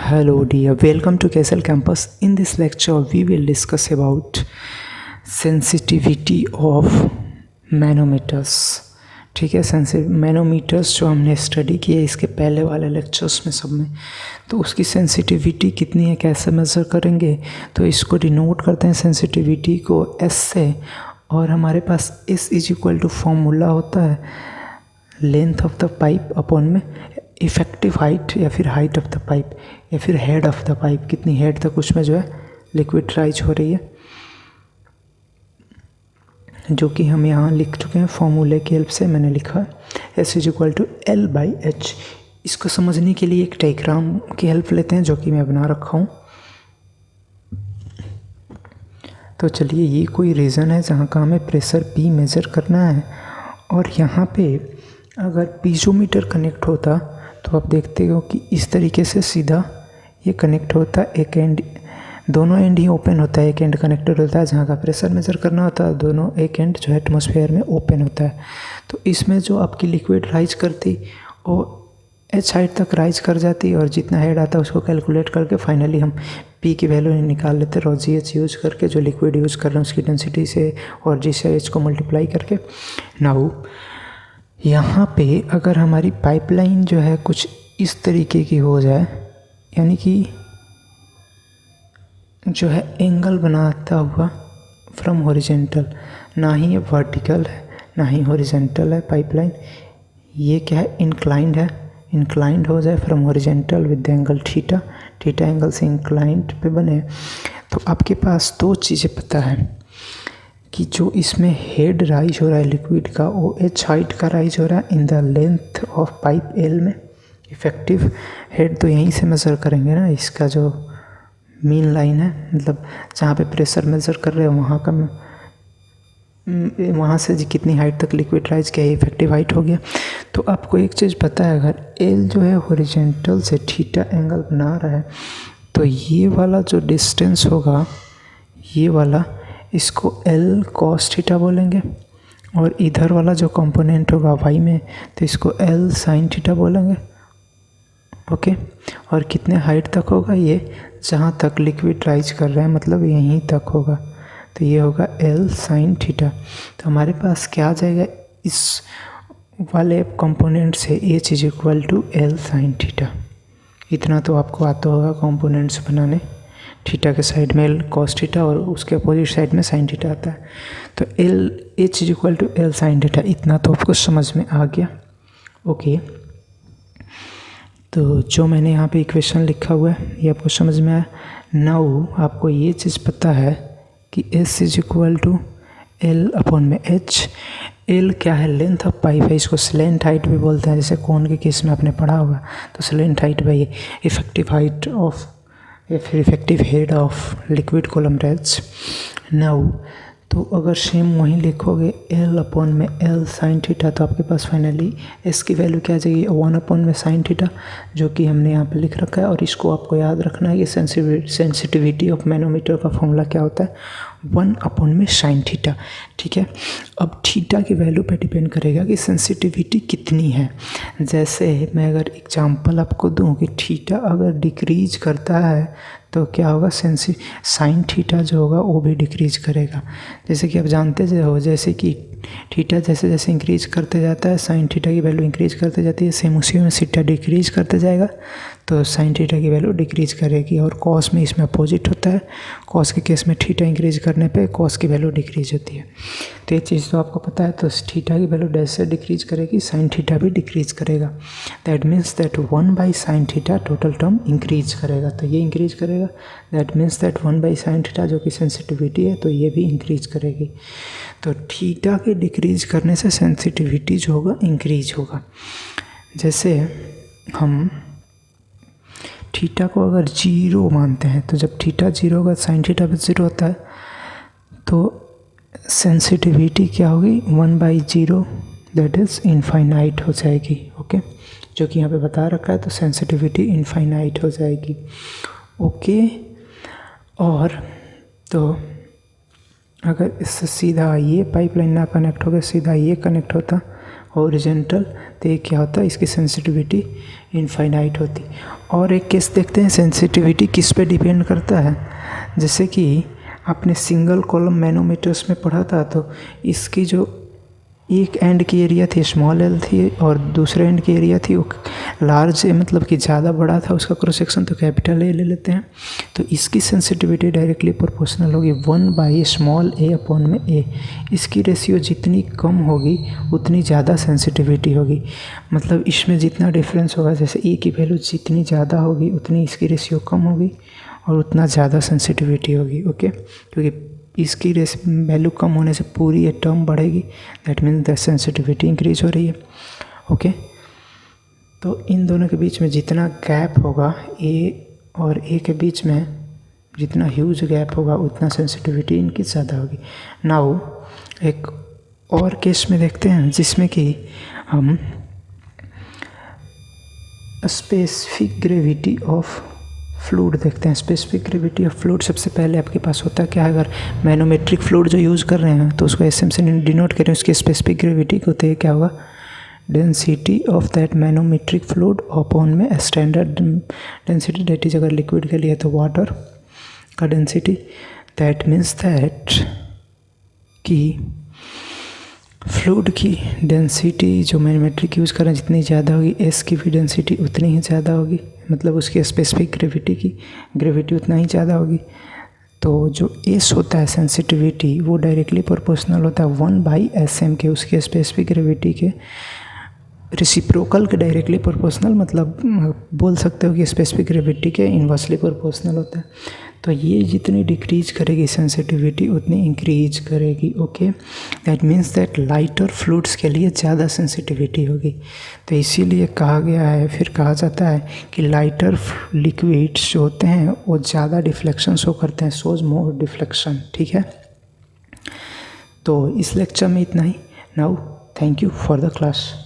Hello dear, welcome to KSL campus. In this lecture we will discuss about sensitivity of manometers. ठीक है, manometers जो हमने study किया इसके पहले वाले लेक्चर्स में सब में, तो उसकी सेंसिटिविटी कितनी है, कैसे मेज़र करेंगे, तो इसको डिनोट करते हैं सेंसिटिविटी को एस से। और हमारे पास S is equal to formula होता है length of the pipe upon में इफ़ेक्टिव हाइट या फिर हाइट ऑफ द पाइप या फिर हेड ऑफ द पाइप, कितनी हेड तक उसमें जो है लिक्विड राइज हो रही है, जो कि हम यहाँ लिख चुके हैं फॉर्मूले की हेल्प से। मैंने लिखा s is equal to l by h. इसको समझने के लिए एक डायग्राम की हेल्प लेते हैं जो कि मैं बना रखा हूँ। तो चलिए, ये कोई रीज़न है जहाँ का हमें प्रेशर पी मेज़र करना है, और यहाँ पे अगर पीजोमीटर कनेक्ट होता तो आप देखते हो कि इस तरीके से सीधा ये कनेक्ट होता है। एक एंड, दोनों एंड ही ओपन होता है, एक एंड कनेक्टेड होता है जहाँ का प्रेशर मेज़र करना होता है, दोनों एक एंड जो है एटमॉस्फेयर में ओपन होता है। तो इसमें जो आपकी लिक्विड राइज करती वो एच हाइट तक राइज कर जाती, और जितना हेड आता है उसको कैलकुलेट करके फाइनली हम पी की वैल्यू निकाल लेते हैं, और जी एच यूज़ करके जो लिक्विड यूज़ कर रहे हैं उसकी डेंसिटी से और जी से एच को मल्टीप्लाई करके। नाउ यहाँ पे अगर हमारी पाइपलाइन जो है कुछ इस तरीके की हो जाए, यानी कि जो है एंगल बनाता हुआ फ्रॉम हॉरिजेंटल, ना ही ये वर्टिकल है ना ही हॉरिजेंटल है पाइपलाइन, ये क्या है, इंक्लाइंड है, इंक्लाइंड हो जाए from horizontal with the angle theta, theta angle से इंक्लाइंड पे बने, तो आपके पास दो चीज़ें पता है कि जो इसमें हेड राइज हो रहा है लिक्विड का वो एच हाइट का राइज हो रहा है in the length of pipe L में। इफ़ेक्टिव हेड तो यहीं से मेज़र करेंगे ना, इसका जो मीन लाइन है, मतलब जहाँ पे प्रेशर मेज़र कर रहे हैं वहाँ का, वहाँ से कितनी हाइट तक लिक्विड राइज किया, इफेक्टिव हाइट हो गया। तो आपको एक चीज़ पता है, अगर एल जो है हॉरिजेंटल से थीटा एंगल बना रहा है तो ये वाला जो डिस्टेंस होगा, ये वाला, इसको एल कॉस थीटा बोलेंगे, और इधर वाला जो कंपोनेंट होगा वाई में तो इसको एल साइन थीटा बोलेंगे। ओके, और कितने हाइट तक होगा ये, जहाँ तक लिक्विड राइज कर रहे हैं, मतलब यहीं तक होगा, तो ये होगा एल साइन थीटा। तो हमारे पास क्या आ जाएगा, इस वाले कंपोनेंट से h is equal to l sine theta. इतना तो आपको आता होगा कंपोनेंट्स बनाने, थीटा के साइड में एल कॉस थीटा और उसके अपोजिट साइड में साइन थीटा आता है, तो l h is equal to l sine theta. इतना तो आपको समझ में आ गया। ओके, तो जो मैंने यहाँ पे इक्वेशन लिखा हुआ है ये आपको समझ में आया। नाउ आपको ये चीज़ पता है कि s is equal to l upon में एच। एल क्या है, लेंथ ऑफ पाइप है, इसको स्लेंट हाइट भी बोलते हैं, जैसे कोन के केस में आपने पढ़ा होगा। तो स्लेंट हाइट भाई इफेक्टिव हाइट ऑफ या फिर effective head of liquid column rise. Now तो अगर सेम वहीं लिखोगे एल अपॉन में एल साइन थीटा, तो आपके पास फाइनली एस की वैल्यू क्या आ जाएगी, 1 अपॉन में साइन थीटा, जो कि हमने यहाँ पे लिख रखा है। और इसको आपको याद रखना है कि सेंसिटिविटी ऑफ मैनोमीटर का फॉर्मूला क्या होता है, 1 अपॉन में साइन थीटा। ठीक है, अब थीटा की वैल्यू पे डिपेंड करेगा कि सेंसिटिविटी कितनी है। जैसे मैं अगर एग्जांपल आपको दूं कि थीटा अगर डिक्रीज करता है तो क्या होगा, साइन थीटा जो होगा वो भी डिक्रीज करेगा। जैसे कि आप जानते हो, जैसे कि थीटा जैसे जैसे इंक्रीज करते जाता है साइन थीटा की वैल्यू इंक्रीज करते जाती है, सेम उसी में थीटा डिक्रीज करते जाएगा तो साइन थीटा की वैल्यू डिक्रीज करेगी। और कॉस में इसमें अपोजिट होता है, कॉस के केस में थीटा इंक्रीज करने पे कॉस की वैल्यू डिक्रीज होती है। तो ये चीज़ तो आपको पता है। तो थीटा की वैल्यू जैसे डिक्रीज करेगी साइन थीटा भी डिक्रीज करेगा। That means that 1 by sine theta total term increase करेगा, तो ये इंक्रीज करेगा। That means that 1 by sine theta जो कि सेंसिटिविटी है तो ये भी इंक्रीज करेगी। तो थीटा के डिक्रीज करने से सेंसिटिविटी जो होगा इंक्रीज होगा। जैसे हम थीटा को अगर 0 मानते हैं, तो जब थीटा 0 होगा साइन थीटा भी 0 होता है, तो सेंसिटिविटी क्या होगी, 1 बाई 0 दैट इज़ इनफाइनाइट हो जाएगी। ओके, जो कि यहाँ पे बता रखा है, तो सेंसिटिविटी इनफाइनाइट हो जाएगी। ओके, और तो अगर इससे सीधा ये पाइपलाइन ना कनेक्ट होकर सीधा ये कनेक्ट होता हॉरिजॉन्टल, तो ये क्या होता है, इसकी सेंसिटिविटी इनफाइनाइट होती। और एक केस देखते हैं सेंसिटिविटी किस पे डिपेंड करता है। जैसे कि आपने सिंगल कॉलम मैनोमीटर्स में पढ़ा था, तो इसकी जो एक एंड की एरिया थी स्मॉल एल थी और दूसरे एंड की एरिया थी वो लार्ज ए, मतलब कि ज़्यादा बड़ा था उसका क्रॉस सेक्शन, तो कैपिटल ए ले लेते हैं। तो इसकी सेंसिटिविटी डायरेक्टली प्रोपोर्शनल होगी 1/a/a। इसकी रेशियो जितनी कम होगी उतनी ज़्यादा सेंसिटिविटी होगी। मतलब इसमें जितना डिफरेंस होगा, जैसे ए की वैल्यू जितनी ज़्यादा होगी उतनी इसकी रेशियो कम होगी और उतना ज़्यादा सेंसिटिविटी होगी। ओके, क्योंकि इसकी वैल्यू कम होने से पूरी ये टर्म बढ़ेगी, that means the sensitivity increase हो रही है। ओके, तो इन दोनों के बीच में जितना गैप होगा, ए और ए के बीच में जितना ह्यूज गैप होगा उतना सेंसिटिविटी इनकी ज़्यादा होगी। नाउ एक और केस में देखते हैं जिसमें कि हम स्पेसिफिक ग्रेविटी ऑफ फ्लूइड देखते हैं। स्पेसिफिक ग्रेविटी ऑफ फ्लूइड सबसे पहले आपके पास होता है क्या है, अगर मैनोमेट्रिक फ्लूइड जो यूज़ कर रहे हैं तो उसको एसएम से डिनोट करें, उसकी स्पेसिफिक ग्रेविटी को, तो क्या होगा, density of that manometric fluid upon में स्टैंडर्ड डेंसिटी, दैट इज अगर लिक्विड के लिए तो वाटर का डेंसिटी। दैट मीन्स दैट कि फ्लूइड की डेंसिटी जो मैनोमेट्रिक यूज़ कर रहे हैं जितनी ज़्यादा होगी, एस की भी डेंसिटी उतनी ही ज़्यादा होगी, मतलब उसकी स्पेसिफिक ग्रेविटी की ग्रेविटी उतना ही ज़्यादा होगी। तो जो एस होता है सेंसिटिविटी वो डायरेक्टली प्रोपोर्शनल होता है 1/sm के, उसके स्पेसिफिक ग्रेविटी के रेसिप्रोकल के डायरेक्टली प्रोपोर्शनल, मतलब बोल सकते हो कि स्पेसिफिक ग्रेविटी के इन्वर्सली प्रोपोर्शनल होता है। तो ये जितनी डिक्रीज करेगी सेंसिटिविटी उतनी इंक्रीज करेगी। Okay, that means that lighter fluids के लिए ज़्यादा सेंसिटिविटी होगी। तो इसीलिए कहा गया है, फिर कहा जाता है कि लाइटर लिक्विड्स जो होते हैं वो ज़्यादा डिफ्लेक्शन शो करते हैं, शोज मोर डिफ्लेक्शन। ठीक है, तो इस लेक्चर में इतना ही। Now thank you for the class.